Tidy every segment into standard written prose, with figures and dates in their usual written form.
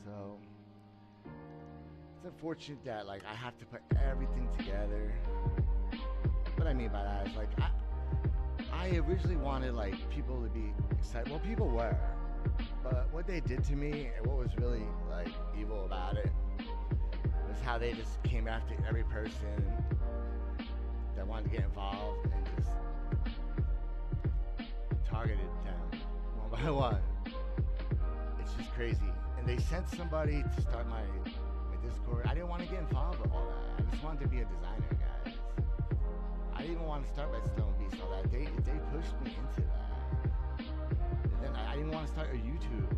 So it's unfortunate that like I have to put everything together. What I mean by that is like I originally wanted like people to be excited. Well, people were, but what they did to me and what was really like evil about it was how they just came after every person that wanted to get involved and just targeted them one by one. It's just crazy. And they sent somebody to start my Discord. I didn't want to get involved with all that. I just wanted to be a designer, guys. I didn't even want to start by Stone Beast all that. They pushed me into that. And then I didn't want to start a YouTube.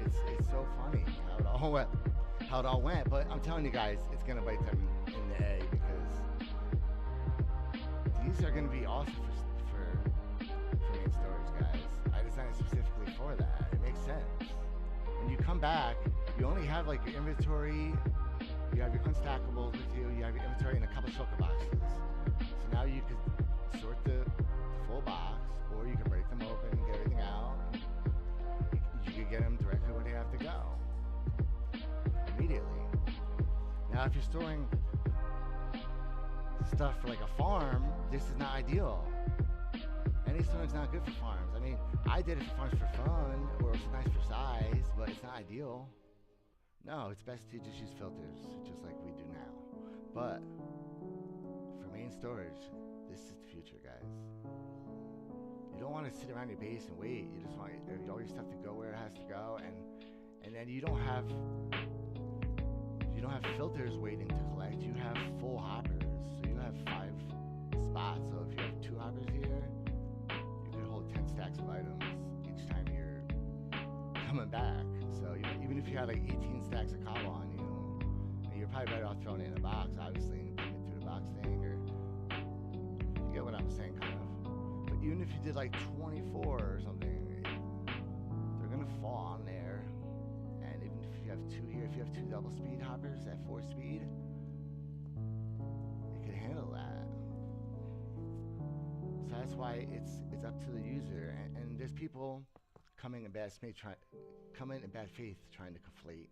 It's so funny how it all went. But I'm telling you guys, it's gonna bite them in the egg because these are gonna be awesome for main storage, guys. I designed specifically for that. It makes sense. When you come back, you only have like your inventory, you have your unstackables with you, you have your inventory in a couple shulker boxes. So now you could sort the full box, or you can break them open and get everything out. You could get them directly where they have to go immediately. Now, if you're storing stuff for like a farm, this is not ideal. Any storing's not good for farms. I mean, I did it for farms for fun, or it's nice for size, but it's not ideal. No, it's best to just use filters, just like we do now. But for main storage, this is the future, guys. You don't want to sit around your base and wait. You just want all your stuff to go where it has to go, and then you don't have filters waiting to collect. You have full hoppers, so you have 5 spots. So if you have 2 hoppers here, you can hold 10 stacks of items each time you're coming back. So even if you had like 18 stacks of kava on you, you're probably better off throwing it in a box, obviously, and putting it through the box thing, or you get what I'm saying, kind of. But even if you did like 24 or something, they're gonna fall on there. And even if you have 2 here, if you have 2 double speed hoppers at 4 speed, it can handle that. So that's why it's up to the user. And there's people coming in bad faith trying to conflate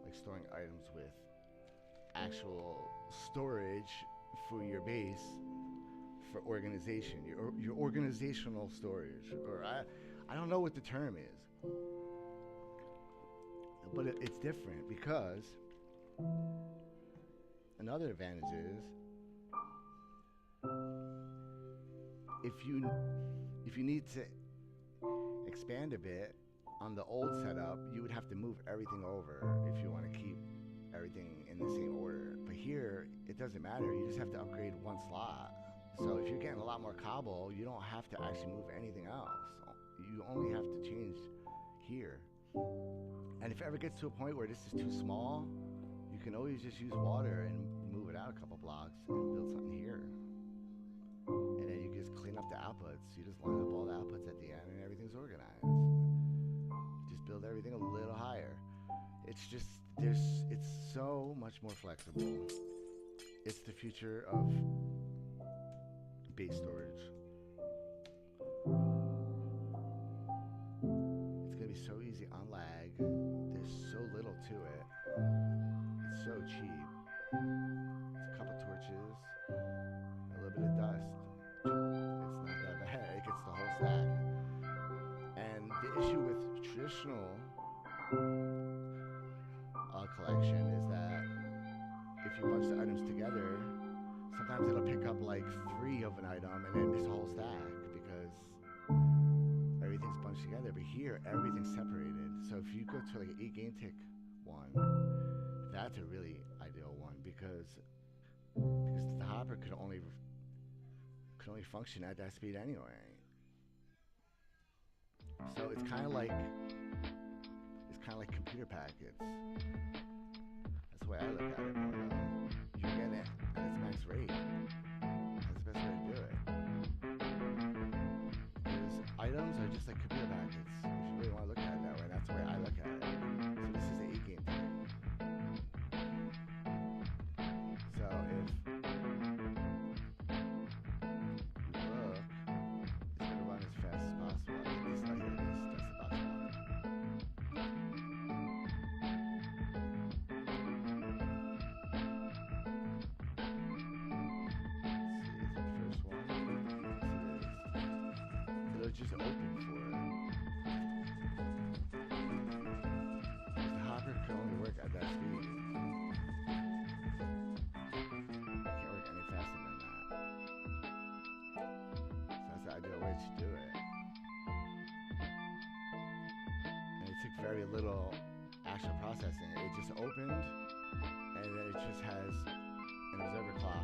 like storing items with actual storage for your base for organization, your organizational storage, or I don't know what the term is, but it's different because another advantage is if you need to expand a bit on the old setup, you would have to move everything over if you want to keep everything in the same order. But here, it doesn't matter. You just have to upgrade 1 slot. So if you're getting a lot more cobble, you don't have to actually move anything else. You only have to change here. And if it ever gets to a point where this is too small, you can always just use water and move it out a couple blocks and build something here. And then you just clean up the outputs. You just line up all the outputs at the end and everything's organized. Just build everything a little higher. It's just, it's so much more flexible. It's the future of base storage. It's gonna be so easy on lag. There's so little to it. It's so cheap. It's a couple torches, a little bit of dust. It's not that bad. It gets the whole stack. And the issue with traditional collection is that if you bunch the items together, sometimes it'll pick up like 3 of an item and then miss a whole stack because everything's bunched together. But here, everything's separated. So if you go to like an 8 game tick one, that's a really ideal one because the hopper could only function at that speed anyway. So it's kind of like computer packets. That's the way I look at it. You get it at its max rate. That's the best way to do it. Because items are just like computer packets. If you really want to look at it that way, that's the way I look at it. So this is the 8 game thing. So if you look, it's going to run as fast as possible. I think this, oh, here it is. That's the box one. So it's just open for it. The hopper can only work at that speed. It can't work any faster than that. So that's the ideal way to do it. And it took very little actual processing. It just opened, and then it just has an observer clock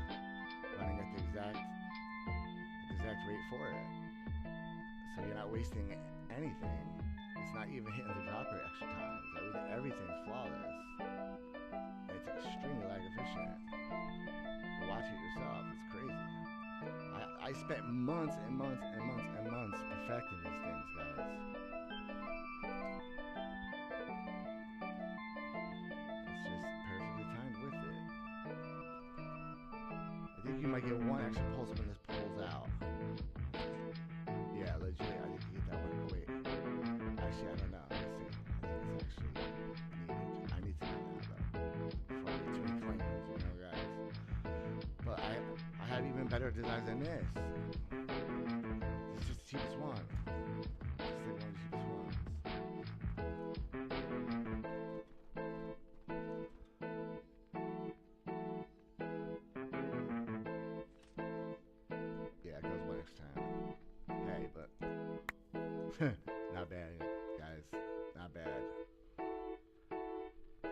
running at the exact rate for it. So you're not wasting anything. It's not even hitting the dropper extra times. Everything's flawless. And it's extremely lag efficient. You watch it yourself. It's crazy. I spent months and months and months and months perfecting these things, guys. It's just perfectly timed with it. I think you might get one extra pulse when this pulls out. Yeah, legit. I think you get that one. Wait. Actually, I don't know. Let's see. I think it's actually needed. I need to know that, though. Before I get too many claims, you know, guys. But I have even better designs than this. This is just the cheapest one. This is one of the cheapest ones. Yeah, it goes one extra time. Hey, but not bad, guys. Not bad.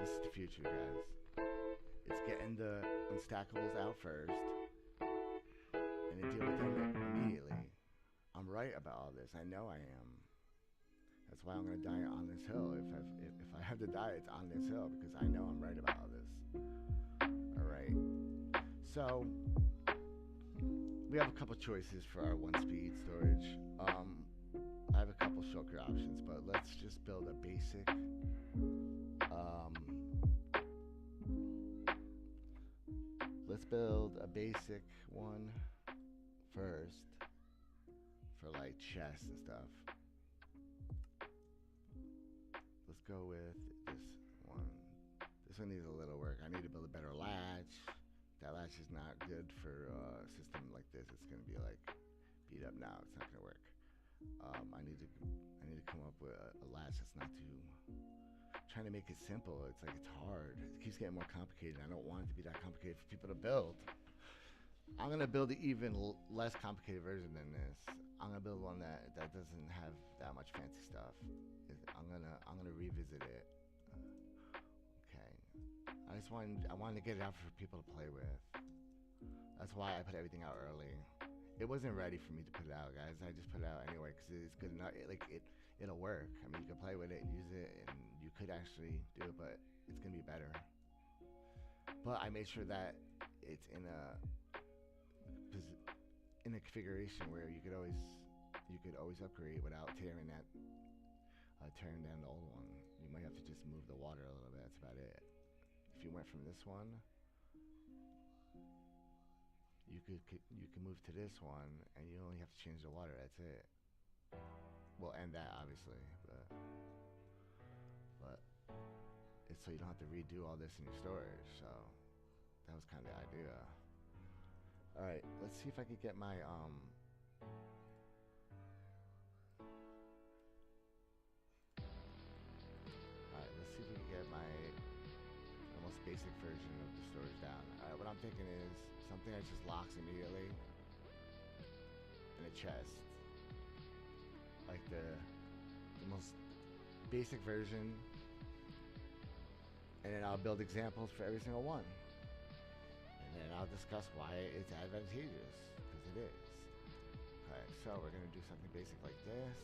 This is the future, guys. It's getting the unstackables out first, and then deal with them immediately. I'm right about all this. I know I am. That's why I'm gonna die on this hill. If I have to die, it's on this hill because I know I'm right about all this. All right. So we have a couple choices for our one-speed storage. I have a couple shulker options, but let's just build a basic. Let's build a basic one first for like chests and stuff. Let's go with this one. This one needs a little work. I need to build a better latch. That latch is not good for a system like this. It's gonna be like beat up now. It's not gonna work. I need to come up with a latch that's not too. Trying to make it simple. It's like it's hard. It keeps getting more complicated. I don't want it to be that complicated for people to build. I'm gonna build an even less complicated version than this. I'm gonna build one that doesn't have that much fancy stuff. I'm gonna revisit it. Okay. I wanted to get it out for people to play with. That's why I put everything out early. It wasn't ready for me to put it out, guys. I just put it out anyway because it's good enough. It'll work. I mean, you can play with it and use it, and you could actually do it, but it's gonna be better. But I made sure that it's in a configuration where you could always upgrade without tearing down the old one. You might have to just move the water a little bit. That's about it. If you went from this one, you can move to this one, and you only have to change the water. That's it. Well, and that obviously, but it's so you don't have to redo all this in your storage. So that was kind of the idea. All right, let's see if I could get my All right, let's see if we can get my most basic version of the storage down. All right, what I'm thinking is something that just locks immediately in a chest, like the most basic version, and then I'll build examples for every single one. And then I'll discuss why it's advantageous, because it is. Okay, so we're gonna do something basic like this.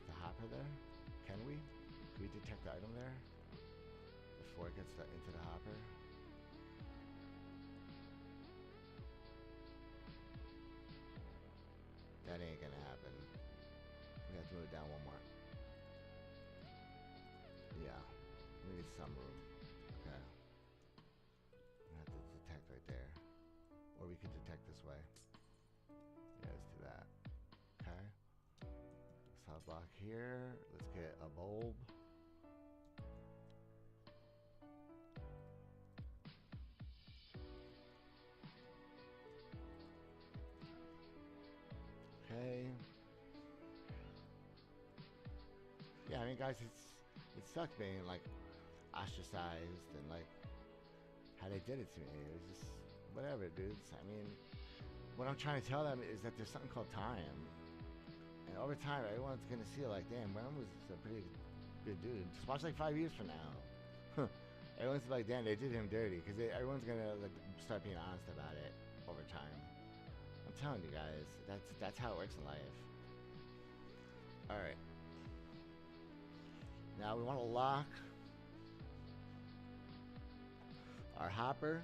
The hopper there, can we detect the item there before it gets into the hopper? That ain't gonna happen. We have to move it down one more. Yeah. We need some room. Okay. We have to detect right there. Or we could detect this way. Yeah, let's do that. Okay. Solid block here. Let's get a bulb. I mean, guys, it sucked being like ostracized and like how they did it to me. It was just whatever, dudes. I mean, what I'm trying to tell them is that there's something called time, and over time, everyone's gonna see like, damn, Bram was a pretty good dude. Just watch like 5 years from now. Everyone's like, damn, they did him dirty, because everyone's gonna like start being honest about it over time. I'm telling you guys, that's how it works in life. All right. Now we want to lock our hopper.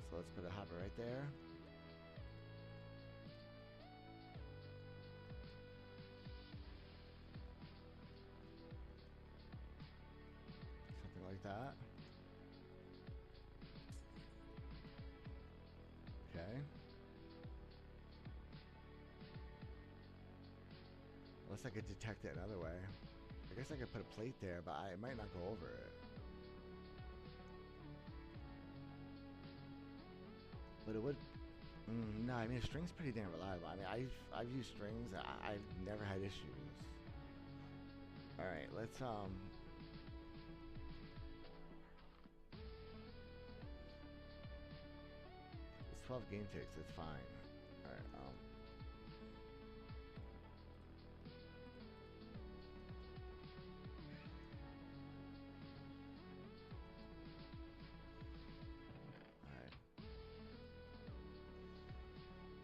So let's put a hopper right there. Something like that. Okay. Unless I could detect it another way. I guess I could put a plate there, but I might not go over it. But it would. No, I mean, a string's pretty damn reliable. I mean, I've used strings. I've never had issues. All right, let's It's 12 game ticks. It's fine. All right. All right.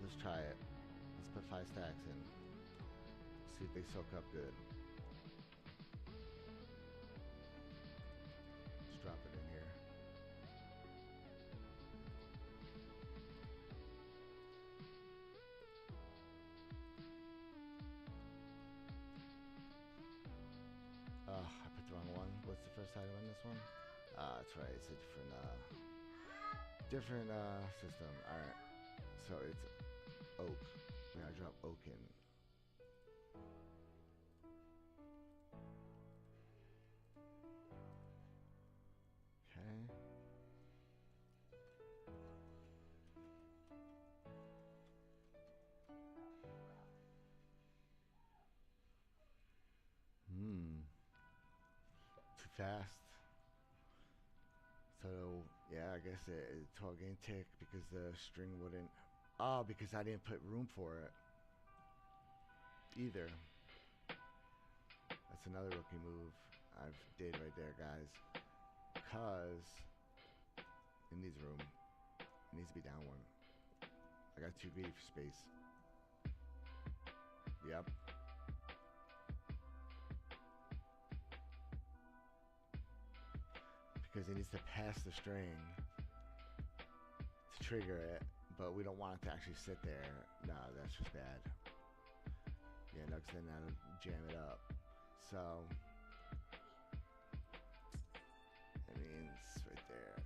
Let's try it. Let's put 5 stacks in. See if they soak up good. Let's drop it in here. I put the wrong one. What's the first item on this one? That's right. It's a different system. All right. So it's oak. We gotta drop oak in. Okay. Too fast. So yeah, I guess it's 12 game tick because the string wouldn't. Oh, because I didn't put room for it either. That's another rookie move I've did right there, guys. Cause it needs room. It needs to be down one. I got too greedy for space. Yep. Because it needs to pass the string to trigger it, but we don't want it to actually sit there. No, that's just bad. Yeah, no, because then that'll jam it up. So, that means right there.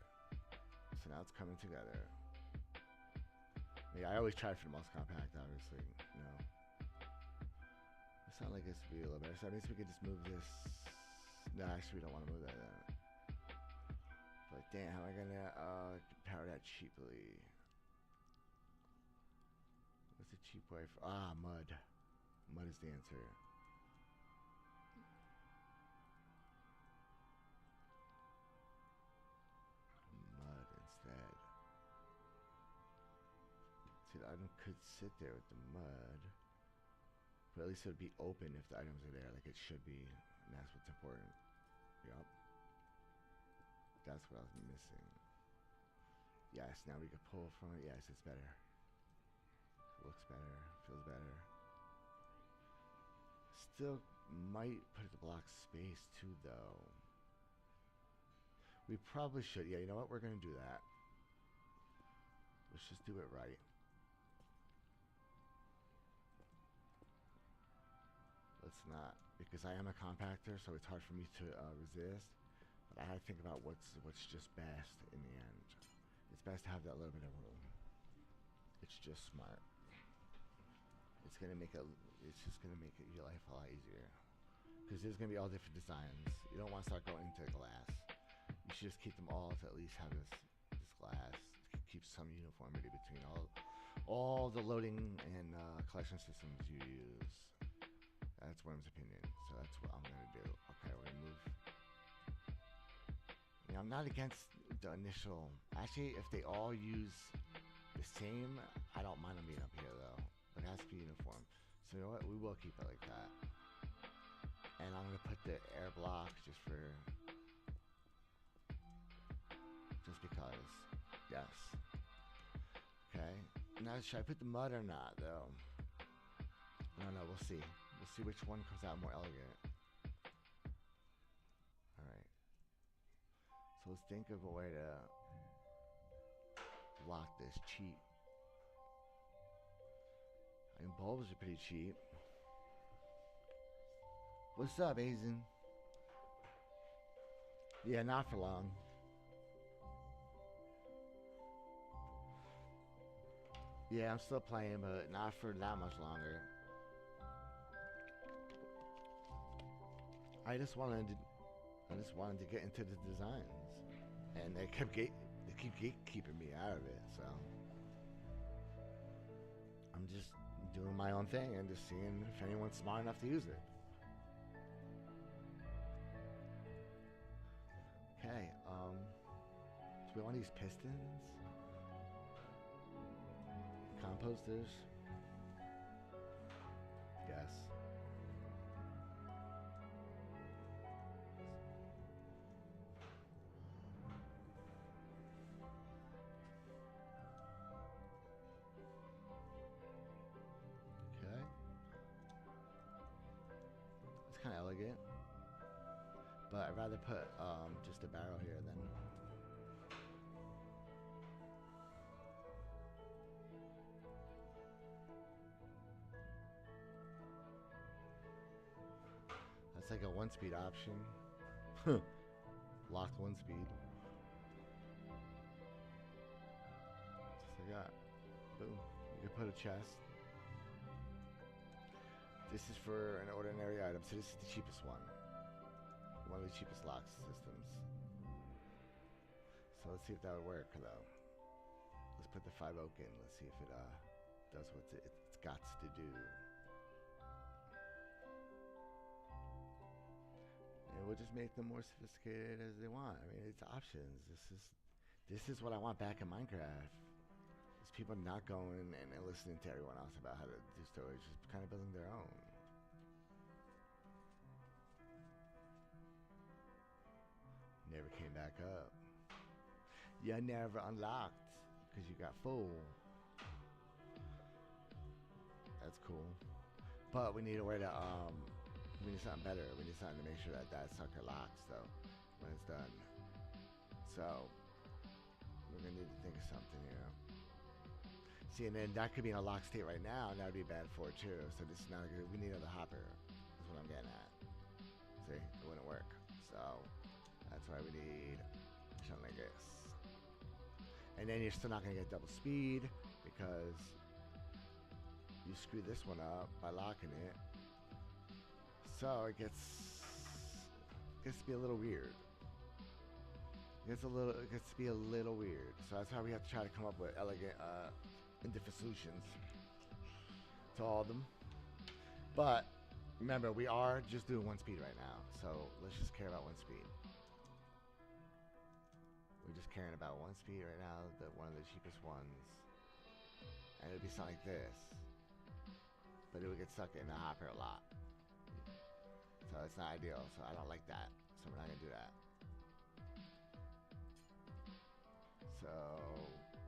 So now it's coming together. Yeah, I always try for the most compact, obviously. No. It sounds like this would be a little better. So that means we could just move this. No, actually, we don't want to move that then. But damn, how am I gonna power that cheaply? What's a cheap way for mud? Mud is the answer. Mud instead. See, the item could sit there with the mud, but at least it would be open if the items are there, like it should be. And that's what's important. Yup. That's what I was missing. Yes, now we can pull from it. Yes, it's better. Looks better. Feels better. Still might put it to block space too, though. We probably should. Yeah, you know what? We're going to do that. Let's just do it right. Let's not. Because I am a compactor, so it's hard for me to resist. But I have to think about what's just best in the end. It's best to have that little bit of room. It's just smart. It's gonna make it. It's just gonna make your life a lot easier. Because there's gonna be all different designs. You don't want to start going into glass. You should just keep them all to at least have this glass. Keep some uniformity between all the loading and collection systems you use. That's Worm's opinion. So that's what I'm gonna do. Okay, we're gonna move. I'm not against the initial. Actually, if they all use the same, I don't mind them being up here though. But it has to be uniform. So you know what? We will keep it like that. And I'm gonna put the air block just because. Yes. Okay. Now should I put the mud or not though? I don't know. We'll see. We'll see which one comes out more elegant. All right. So let's think of a way to lock this cheap. I mean, bulbs are pretty cheap. What's up, Aizen? Yeah, not for long. Yeah, I'm still playing, but not for that much longer. I just wanted to get into the designs, and they keep gatekeeping me out of it. So I'm just doing my own thing and just seeing if anyone's smart enough to use it. Okay, do we want to use pistons? Composters? Yes. Okay. It's kind of elegant. But I'd rather put just a barrel here than. That's like a 1-speed option. Locked 1-speed. Just like that. Boom. You can put a chest. This is for an ordinary item, so this is the cheapest one. One of the cheapest lock systems. So let's see if that would work though. Let's put the 5 oak in. Let's see if it does what it's got to do. And we'll just make them more sophisticated as they want. I mean, it's options. This is what I want back in Minecraft. Is people not going and listening to everyone else about how to do storage, just kind of building their own. Never came back up. You never unlocked because you got full. That's cool. But we need a way to we need something better. We need something to make sure that that sucker locks though when it's done. So we're gonna need to think of something here. See, and then that could be in a lock state right now, and that would be bad for it too. So this is not a good. We need another hopper. That's what I'm getting at. See, it wouldn't work. So that's why we need something like this. And then you're still not going to get double speed because you screw this one up by locking it. So it gets to be a little weird. It gets to be a little weird. So that's how we have to try to come up with elegant and different solutions to all of them. But remember, we are just doing 1 speed right now. So let's just care about 1 speed. We're just caring about 1 speed right now, one of the cheapest ones. And it would be something like this. But it would get stuck in the hopper a lot. So it's not ideal, so I don't like that. So we're not gonna do that. So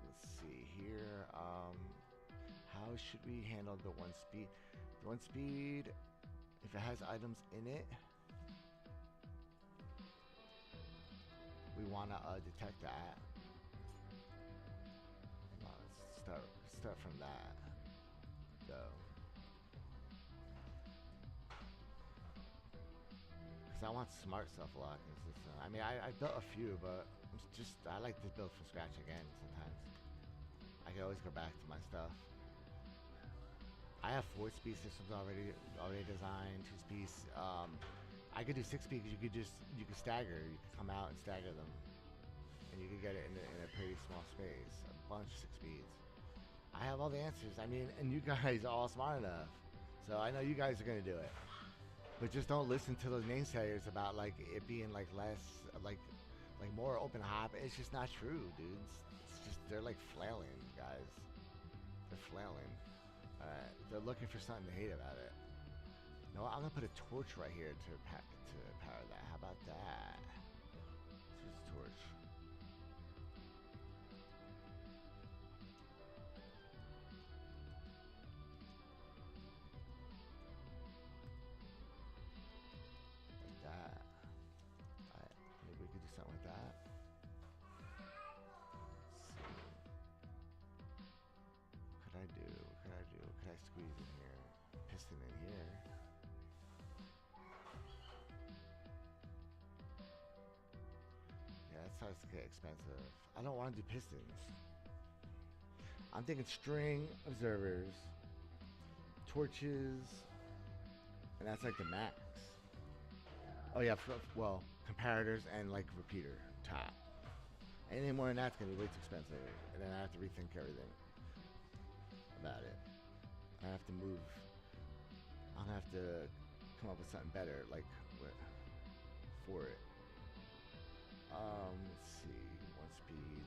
let's see here. How should we handle the 1 speed? The 1 speed, if it has items in it, we want to detect that. Let's start from that, though. Because I want smart self-locking system. I mean, I built a few, but I like to build from scratch again sometimes. I can always go back to my stuff. I have 4-speed systems already designed, 2-speed. I could do 6-speed because you could stagger. You could come out and stagger them, and you could get it in a pretty small space. A bunch of 6 speeds. I have all the answers. I mean, and you guys are all smart enough, so I know you guys are gonna do it. But just don't listen to those naysayers about like it being like less like more open hop. It's just not true, dudes. It's just they're like flailing, guys. They're flailing. They're looking for something to hate about it. No, I'm gonna put a torch right here to power that. How about that? Let's use a torch. Like that. Alright, maybe we could do something like that. Let's see. What could I do? What could I do? What could I squeeze in here? Piston in here. Yeah, that starts to get expensive. I don't want to do pistons. I'm thinking string observers, torches, and that's like the max. Oh yeah, well, comparators and like repeater top. Anything more than that's gonna be way too expensive, and then I have to rethink everything about it. I have to move. I'll have to come up with something better, like for it. Let's see, one speed.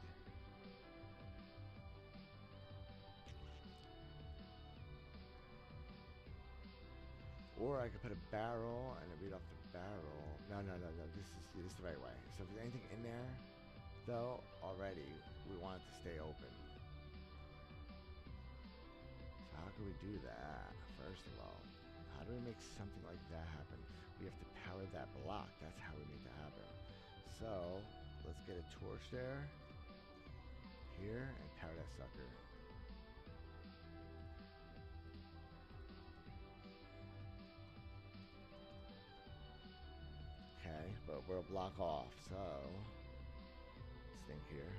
Or I could put a barrel and read off the barrel. No. This is the right way. So if there's anything in there, though, already, we want it to stay open. So how can we do that? First of all, how do we make something like that happen? We have to power that block. That's how we make that happen. So let's get a torch there, here, and power that sucker. Okay, but we're a block off, so let's think here.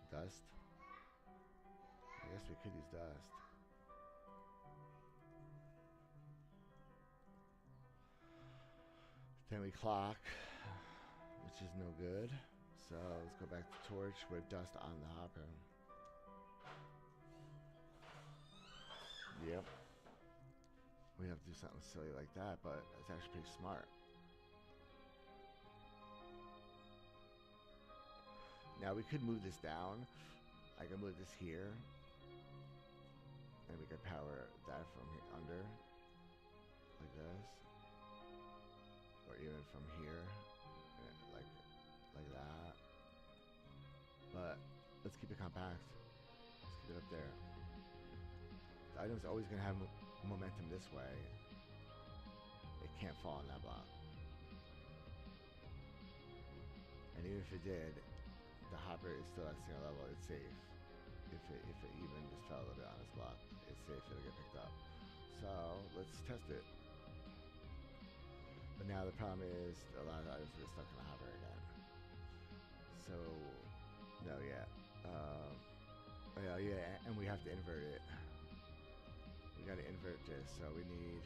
Dust. I guess we could use dust. Then we clock, which is no good. So let's go back to torch with dust on the hopper. Yep. We have to do something silly like that, but it's actually pretty smart. Now we could move this down. I can move this here, and we could power that from here under, like this, or even from here, like that. But let's keep it compact. Let's keep it up there. The item's always gonna have momentum this way. It can't fall on that block. And even if it did, the hopper is still at zero level. It's safe. If it even just fell a little bit on this block, it's safe. It'll get picked up. So let's test it. But now the problem is a lot of items get stuck in the hopper again. So no, yeah. Yeah, and we have to invert it. We gotta invert this, so we need.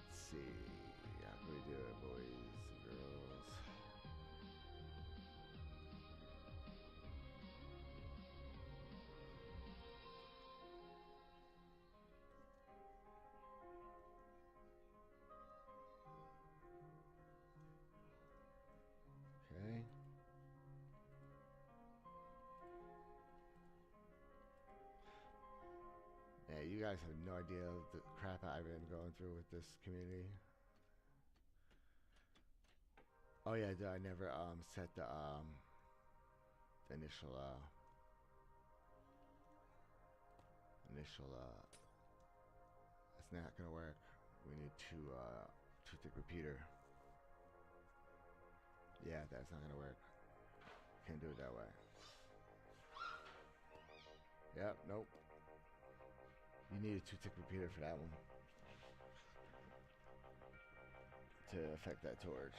Let's see. How can we do it, boys and girls? Okay. Yeah, you guys have no idea the crap I've been going through with this community. Oh yeah, I never set the initial it's not gonna work. We need two tick repeater. Yeah, that's not gonna work. Can't do it that way. Yep, nope. You need a 2-tick repeater for that one to affect that torch.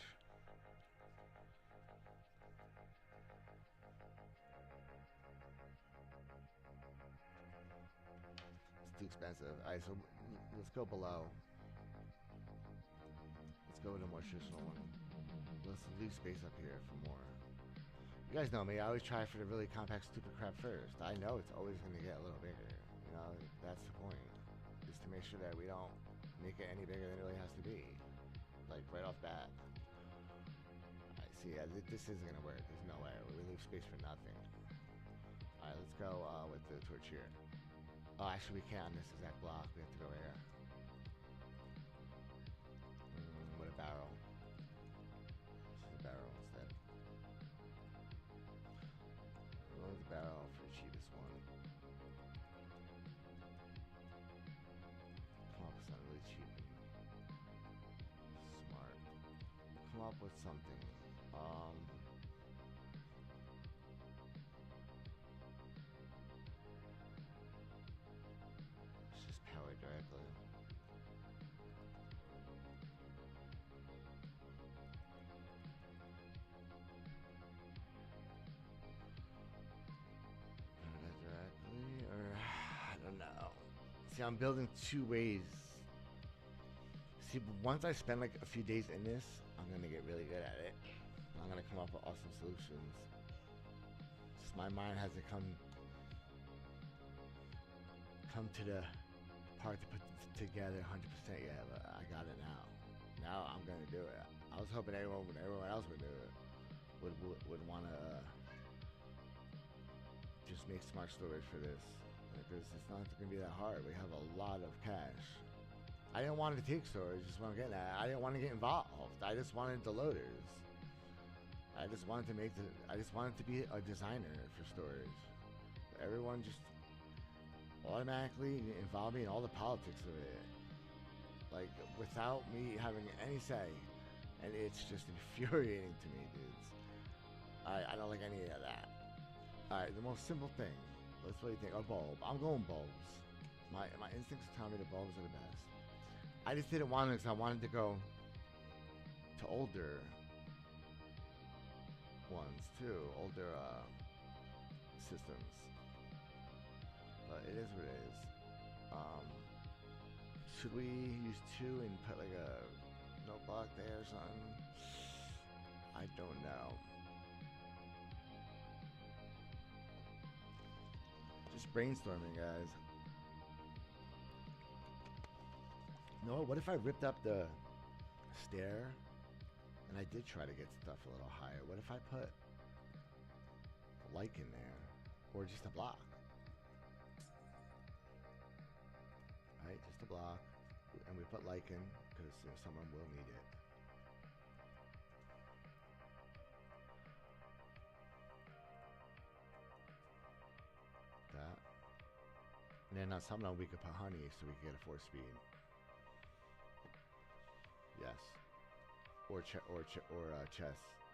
It's too expensive. Alright, so let's go below. Let's go with a more traditional one. Let's leave space up here for more. You guys know me, I always try for the really compact stupid crap first. I know it's always going to get a little bigger. You know, that's the point. just to make sure that we don't make it any bigger than it really has to be. Like right off bat. I see, yeah, this isn't gonna work. There's no way. We leave space for nothing. Alright, let's go with the torch here. Oh, actually we can't on this exact block. We have to go here. What a barrel. This is a barrel instead. We'll go with the barrel for the cheapest one. Come up with something really cheap and smart. Come up with something. Let's just power directly. Directly, or I don't know. See, I'm building two ways. See, once I spend like a few days in this, I'm gonna get really good at it. I'm gonna come up with awesome solutions. Just my mind hasn't come to the part to put together 100% yet, but I got it now. Now I'm gonna do it. I was hoping everyone else would do it. Would wanna just make smart storage for this, because it's not gonna be that hard. We have a lot of cash. I didn't want to take storage, just what I'm getting at. I didn't want to get involved. I just wanted the loaders. I just wanted to be a designer for storage. Everyone just automatically involved me in all the politics of it, like without me having any say, and it's just infuriating to me, dudes. I don't like any of that. Alright, the most simple thing. Let's really think. A bulb. I'm going bulbs. My instincts tell me the bulbs are the best. I just didn't want it because I wanted to go to older ones too, older systems. But it is what it is. Should we use 2 and put like a note block there or something? I don't know. Just brainstorming, guys. No, what if I ripped up the stair and I did try to get stuff a little higher? What if I put lichen there, or just a block? Right, just a block, and we put lichen because someone will need it. That, and then on some of them we could put honey so we could get a 4-speed. Yes, or chest,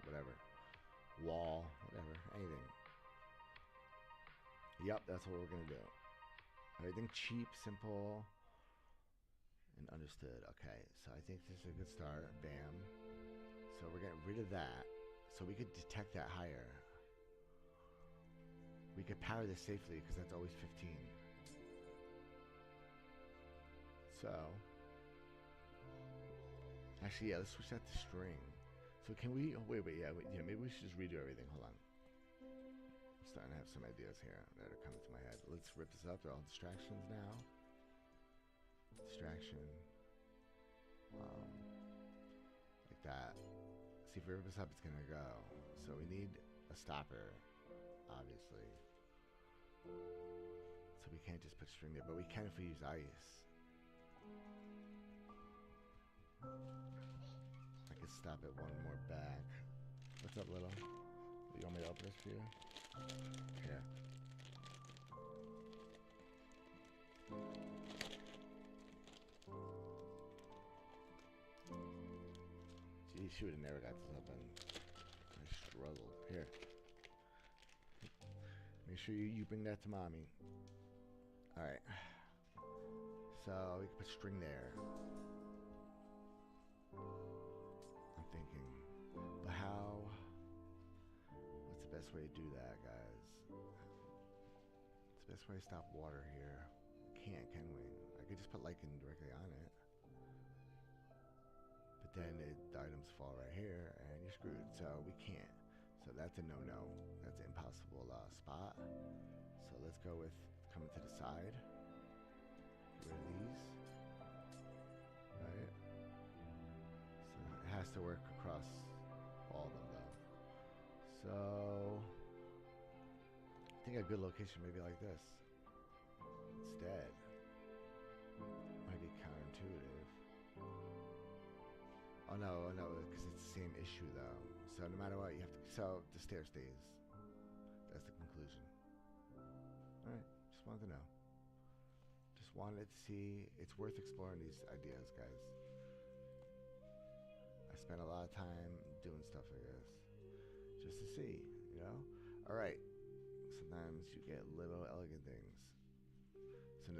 whatever, wall, whatever, anything. Yep, that's what we're gonna do. Everything cheap, simple, and understood. Okay, so I think this is a good start. Bam. So we're getting rid of that, so we could detect that higher. We could power this safely because that's always 15. So, actually, yeah, let's switch that to string. So can we? Oh, wait, yeah, maybe we should just redo everything. Hold on. I'm starting to have some ideas here that are coming to my head. Let's rip this up. They're all distractions now. Distraction. Like that. See, if we rip this up, it's gonna go. So we need a stopper, obviously. So we can't just put string there, but we can if we use ice. I could stop it one more back. What's up, little? You want me to open this for you? Here. Gee, she would have never got this open. I struggled. Here. Make sure you bring that to mommy. Alright. So we can put string there. I'm thinking, but how? What's the best way to do that, guys? What's the best way to stop water here? Can't, can we? I could just put lichen directly on it. But then the items fall right here and you're screwed. So we can't. So that's a no-no. That's an impossible spot. So let's go with coming to the side. rid of these, right? So it has to work across all of them though. So I think a good location may be like this instead. Might be counterintuitive. Oh no, because it's the same issue though. So no matter what, you have to. So the stair stays. That's the conclusion. All right, just wanted to know. Just wanted to see. It's worth exploring these ideas, guys. I spent a lot of time doing stuff like this just to see, you know. All right. Sometimes you get little elegant things. So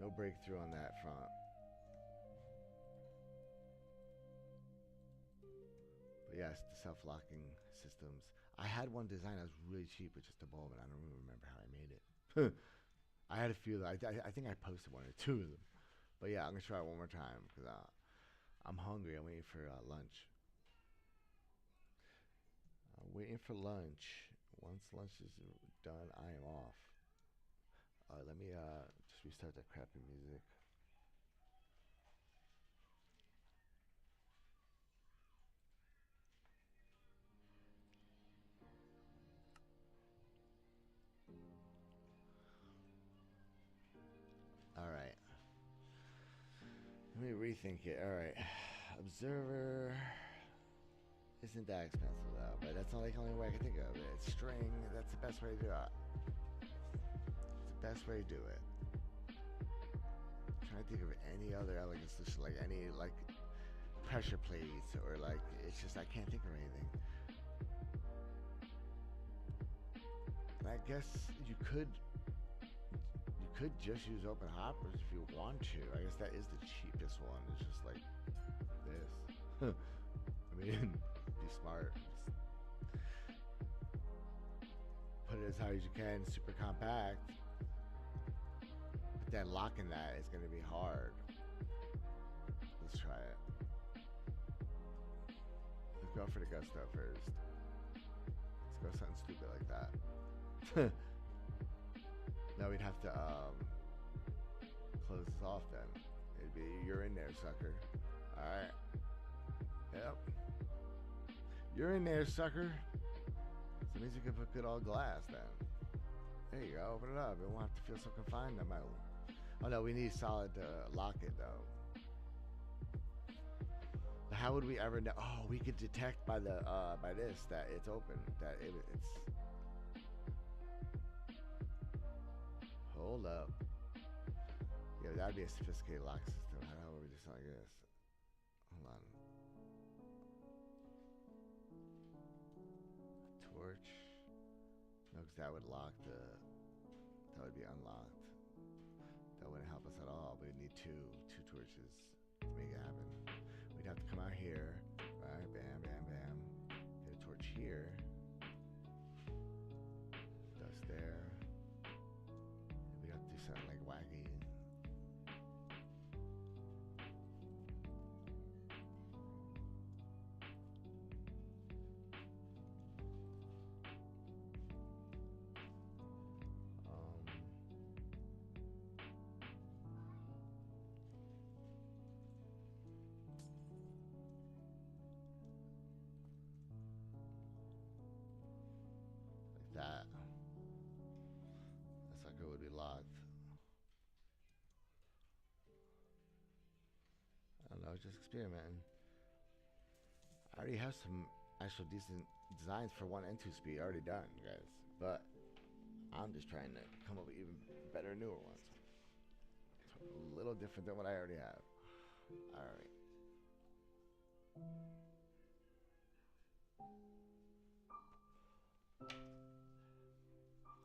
no breakthrough on that front. But yes, the self-locking systems. I had one design that was really cheap with just a bulb, and I don't even remember how I made it. I had a few. I think I posted one or two of them. But yeah, I'm gonna try it one more time because I'm hungry. I'm waiting for lunch. I'm waiting for lunch. Once lunch is done, I am off. Let me just restart that crappy music. All right. Let me rethink it. All right. Observer isn't that expensive though, but that's not like the only way I can think of it. String, that's the best way to do it. It's the best way to do it. I'm trying to think of any other elegant solution, like any like pressure plates or like it's just I can't think of anything. And I guess you could just use open hoppers if you want to. I guess that is the cheapest one. It's just like this. I mean, be smart. Just put it as high as you can, super compact. But then locking that is going to be hard. Let's try it. Let's go for the gusto first. Let's go something stupid like that. Now we'd have to close this off then. It'd be, you're in there, sucker. Alright. Yep. You're in there, sucker. So it means you can put good old glass then. There you go, open it up. It won't have to feel so confined on my... Oh no, we need solid to lock it though. How would we ever know? Oh, we could detect by the by this that it's open. That it's... Hold up. Yeah, that'd be a sophisticated lock system. How would we do something like this? Hold on. Torch. No, because that would lock the... That would be unlocked. That wouldn't help us at all. We'd need two torches to make it happen. We'd have to come out here. Right? Bam, bam, bam. Get a torch here. Dust there. We'd have to do something like wacky. That sucker would be locked. I don't know, just experimenting. I already have some actual decent designs for 1 and 2 speed already done, guys. But I'm just trying to come up with even better, newer ones. It's a little different than what I already have. Alright.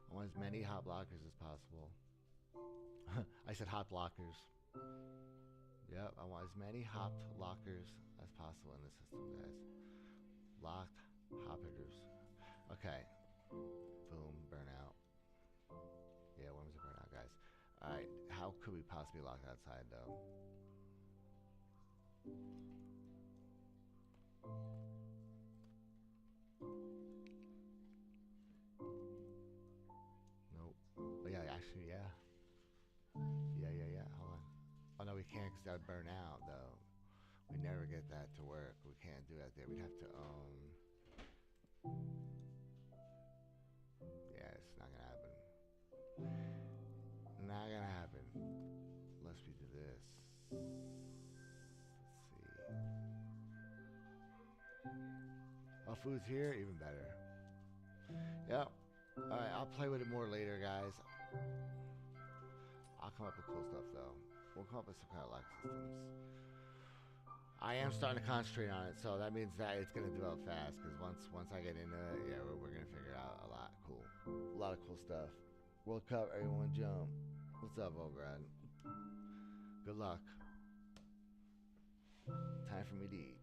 I want as many hot blockers as possible. I said hot blockers. Yep, I want as many hot lockers as possible in the system, guys. Locked hoppers. Okay. Boom, burnout. Yeah, when was it burnout, guys? Alright, how could we possibly lock outside, though? Nope. But yeah, actually, yeah. No, we can't because that would burn out, though. We never get that to work. We can't do that there. We'd have to, yeah, it's not gonna happen. Not gonna happen. Unless we do this. Let's see. Oh, food's here? Even better. Yep. Alright, I'll play with it more later, guys. I'll come up with cool stuff, though. We'll come up with some kind of lock systems. I am starting to concentrate on it, so that means that it's going to develop fast, because once I get into it, yeah, we're going to figure it out a lot. Cool. A lot of cool stuff. World Cup, everyone jump. What's up, Ograd? Good luck. Time for me to eat.